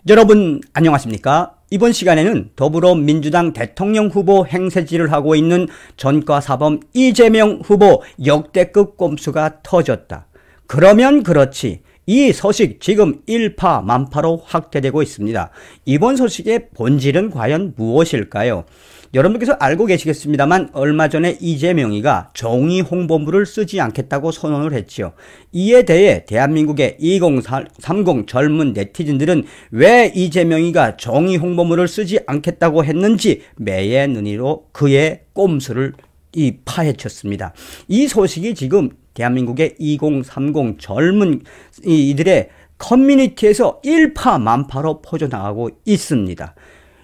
여러분 안녕하십니까? 이번 시간에는 더불어민주당 대통령 후보 행세질을 하고 있는 전과사범 이재명 후보 역대급 꼼수가 터졌다. 그러면 그렇지. 이 소식 지금 일파만파로 확대되고 있습니다. 이번 소식의 본질은 과연 무엇일까요? 여러분께서 알고 계시겠습니다만 얼마 전에 이재명이가 종이 홍보물을 쓰지 않겠다고 선언을 했지요. 이에 대해 대한민국의 2030 젊은 네티즌들은 왜 이재명이가 종이 홍보물을 쓰지 않겠다고 했는지 매의 눈으로 그의 꼼수를 파헤쳤습니다. 이 소식이 지금 대한민국의 2030 젊은 이들의 커뮤니티에서 일파만파로 퍼져나가고 있습니다.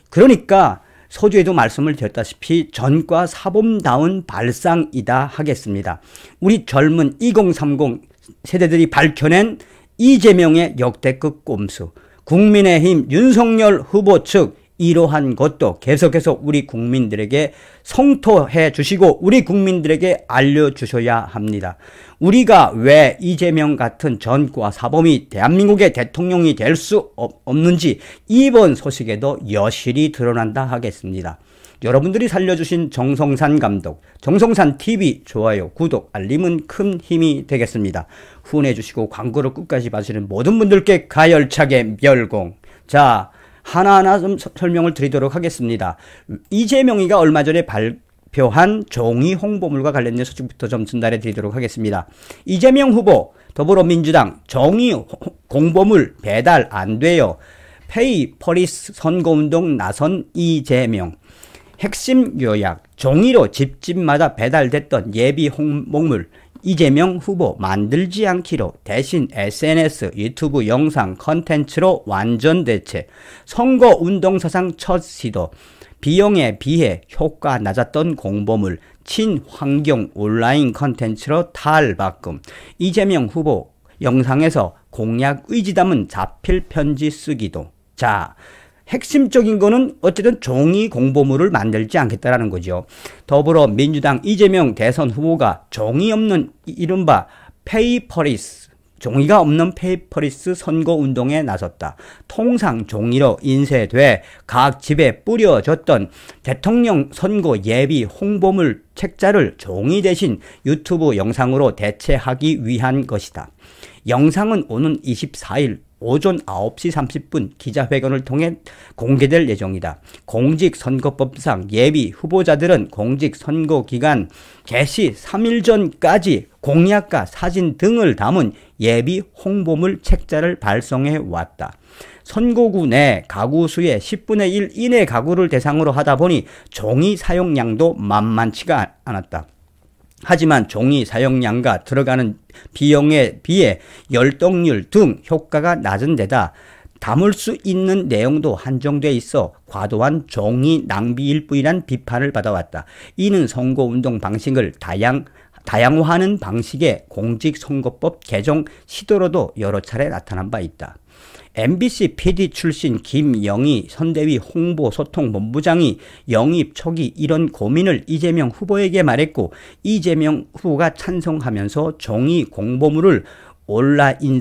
그러니까 서두에도 말씀을 드렸다시피 전과사범다운 발상이다 하겠습니다. 우리 젊은 2030 세대들이 밝혀낸 이재명의 역대급 꼼수, 국민의힘 윤석열 후보 측 이러한 것도 계속해서 우리 국민들에게 성토해 주시고 우리 국민들에게 알려주셔야 합니다. 우리가 왜 이재명 같은 전과사범이 대한민국의 대통령이 될 수 없는지 이번 소식에도 여실히 드러난다 하겠습니다. 여러분들이 살려주신 정성산 감독, 정성산TV 좋아요, 구독, 알림은 큰 힘이 되겠습니다. 후원해 주시고 광고를 끝까지 봐주시는 모든 분들께 가열차게 멸공. 자, 하나하나 좀 설명을 드리도록 하겠습니다. 이재명이가 얼마 전에 발표한 종이 홍보물과 관련된 소식부터 좀 전달해 드리도록 하겠습니다. 이재명 후보 더불어민주당 종이 홍보물 배달 안 돼요. 페이퍼리스 선거운동 나선 이재명. 핵심 요약, 종이로 집집마다 배달됐던 예비 홍보물 이재명 후보 만들지 않기로 대신 SNS, 유튜브 영상 컨텐츠로 완전 대체. 선거운동사상 첫 시도. 비용에 비해 효과 낮았던 공보물 친환경 온라인 컨텐츠로 탈바꿈. 이재명 후보 영상에서 공약 의지 담은 자필 편지 쓰기도. 자, 핵심적인 거는 어쨌든 종이 공보물을 만들지 않겠다라는 거죠. 더불어민주당 이재명 대선 후보가 종이 없는 이른바 페이퍼리스, 종이가 없는 페이퍼리스 선거운동에 나섰다. 통상 종이로 인쇄돼 각 집에 뿌려졌던 대통령 선거 예비 홍보물 책자를 종이 대신 유튜브 영상으로 대체하기 위한 것이다. 영상은 오는 24일 오전 9시 30분 기자회견을 통해 공개될 예정이다. 공직선거법상 예비 후보자들은 공직선거기간 개시 3일 전까지 공약과 사진 등을 담은 예비 홍보물 책자를 발송해 왔다. 선거구 내 가구 수의 10분의 1 이내 가구를 대상으로 하다 보니 종이 사용량도 만만치가 않았다. 하지만 종이 사용량과 들어가는 비용에 비해 열동률 등 효과가 낮은 데다 담을 수 있는 내용도 한정돼 있어 과도한 종이 낭비일 뿐이란 비판을 받아왔다. 이는 선거운동 방식을 다양화하는 방식의 공직선거법 개정 시도로도 여러 차례 나타난 바 있다. MBC PD 출신 김영희 선대위 홍보소통본부장이 영입 초기 이런 고민을 이재명 후보에게 말했고 이재명 후보가 찬성하면서 종이 공보물을 온라인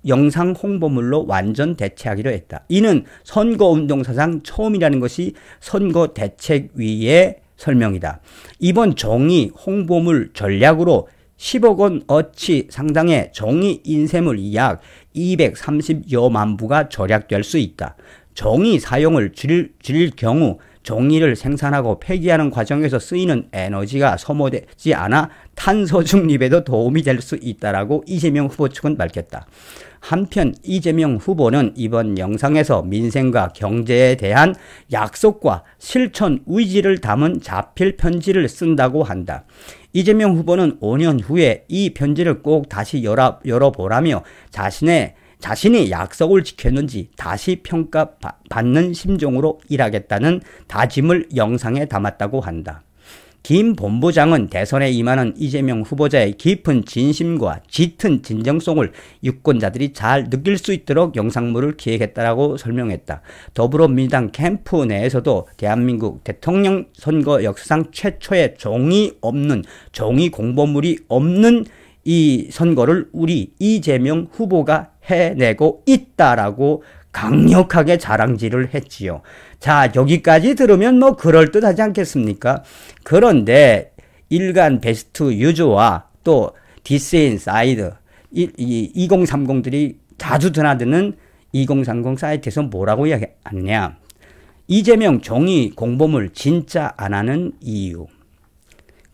영상 홍보물로 완전 대체하기로 했다. 이는 선거운동사상 처음이라는 것이 선거대책위의 설명이다. 이번 종이 홍보물 전략으로 10억 원 어치 상당의 종이 인쇄물 약 230여만 부가 절약될 수 있다. 종이 사용을 줄일 경우 종이를 생산하고 폐기하는 과정에서 쓰이는 에너지가 소모되지 않아 탄소 중립에도 도움이 될 수 있다라고 이재명 후보 측은 밝혔다. 한편 이재명 후보는 이번 영상에서 민생과 경제에 대한 약속과 실천 의지를 담은 자필 편지를 쓴다고 한다. 이재명 후보는 5년 후에 이 편지를 꼭 다시 열어보라며 자신이 약속을 지켰는지 다시 평가받는 심정으로 일하겠다는 다짐을 영상에 담았다고 한다. 김 본부장은 대선에 임하는 이재명 후보자의 깊은 진심과 짙은 진정성을 유권자들이 잘 느낄 수 있도록 영상물을 기획했다라고 설명했다. 더불어민주당 캠프 내에서도 대한민국 대통령 선거 역사상 최초의 종이 공보물이 없는 이 선거를 우리 이재명 후보가 해내고 있다라고 강력하게 자랑질을 했지요. 자, 여기까지 들으면 뭐 그럴듯하지 않겠습니까? 그런데 일간 베스트 유저와 또 디스 인사이드 2030들이 자주 드나드는 2030 사이트에서 뭐라고 이야기하느냐. 이재명 종이 공보물 진짜 안 하는 이유.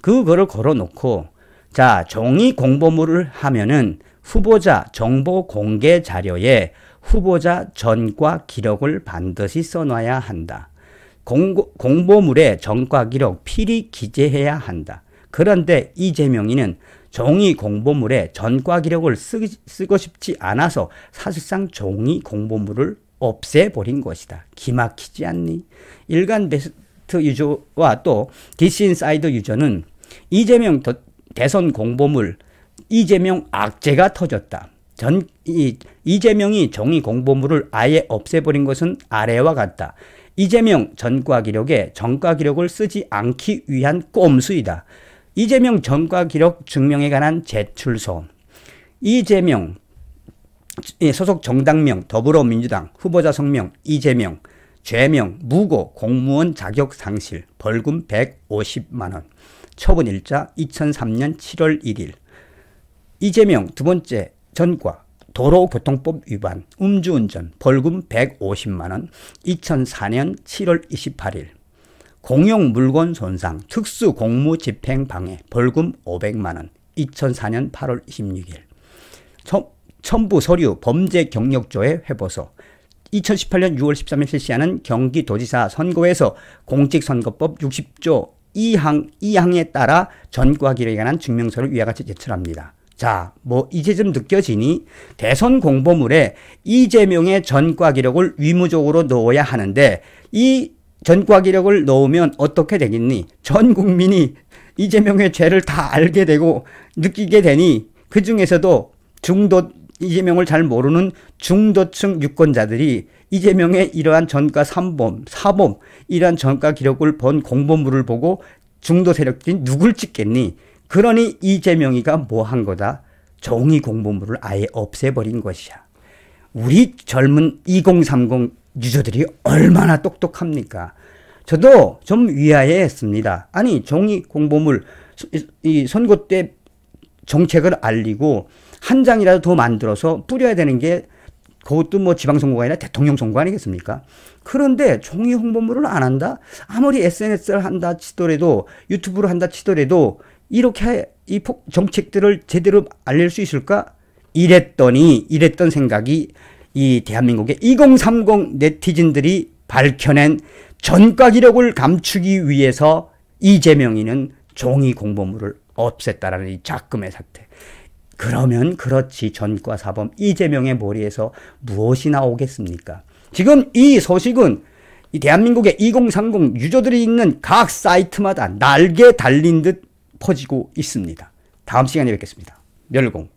그거를 걸어놓고, 자, 종이 공보물을 하면은 후보자 정보 공개 자료에 후보자 전과 기록을 반드시 써놔야 한다. 공보물에 전과 기록 필히 기재해야 한다. 그런데 이재명이는 종이 공보물에 전과 기록을 쓰고 싶지 않아서 사실상 종이 공보물을 없애버린 것이다. 기막히지 않니? 일간 베스트 유저와 또 디스인사이드 유저는 이재명 대선 공보물 이재명 악재가 터졌다. 이재명이 종이 공보물을 아예 없애버린 것은 아래와 같다. 이재명 전과 기록에 전과 기록을 쓰지 않기 위한 꼼수이다. 이재명 전과 기록 증명에 관한 제출서. 이재명 소속 정당명 더불어민주당 후보자 성명 이재명 죄명 무고 공무원 자격 상실 벌금 150만 원 처분일자 2003년 7월 1일 이재명 두 번째 전과 도로교통법 위반 음주운전 벌금 150만 원 2004년 7월 28일 공용 물건 손상 특수 공무 집행 방해 벌금 500만 원 2004년 8월 26일 첨부 서류 범죄 경력조회 회보서 2018년 6월 13일 실시하는 경기도지사 선거에서 공직선거법 60조 2항에 따라 전과 기록에 관한 증명서를 위와 같이 제출합니다. 자, 뭐 이제 좀 느껴지니? 대선 공보물에 이재명의 전과 기록을 의무적으로 넣어야 하는데 이 전과 기록을 넣으면 어떻게 되겠니? 전 국민이 이재명의 죄를 다 알게 되고 느끼게 되니 그 중에서도 이재명을 잘 모르는 중도층 유권자들이 이재명의 이러한 전과 3범, 4범 이러한 전과 기록을 본 공보물을 보고 중도 세력들이 누굴 찍겠니? 그러니 이재명이가 뭐 한 거다? 종이 공보물을 아예 없애버린 것이야. 우리 젊은 2030 유저들이 얼마나 똑똑합니까? 저도 좀 위아해했습니다. 아니 종이 공보물 이 선거 때 정책을 알리고 한 장이라도 더 만들어서 뿌려야 되는 게 그것도 뭐 지방선거가 아니라 대통령 선거 아니겠습니까? 그런데 종이 홍보물을 안 한다? 아무리 SNS를 한다 치더라도 유튜브를 한다 치더라도 이렇게 이 정책들을 제대로 알릴 수 있을까? 이랬던 생각이 이 대한민국의 2030 네티즌들이 밝혀낸 전과 기록을 감추기 위해서 이재명이는 종이 공보물을 없앴다라는 이 작금의 사태. 그러면 그렇지 전과 사범 이재명의 머리에서 무엇이 나오겠습니까? 지금 이 소식은 이 대한민국의 2030 유저들이 있는 각 사이트마다 날개 달린 듯 퍼지고 있습니다. 다음 시간에 뵙겠습니다. 멸공.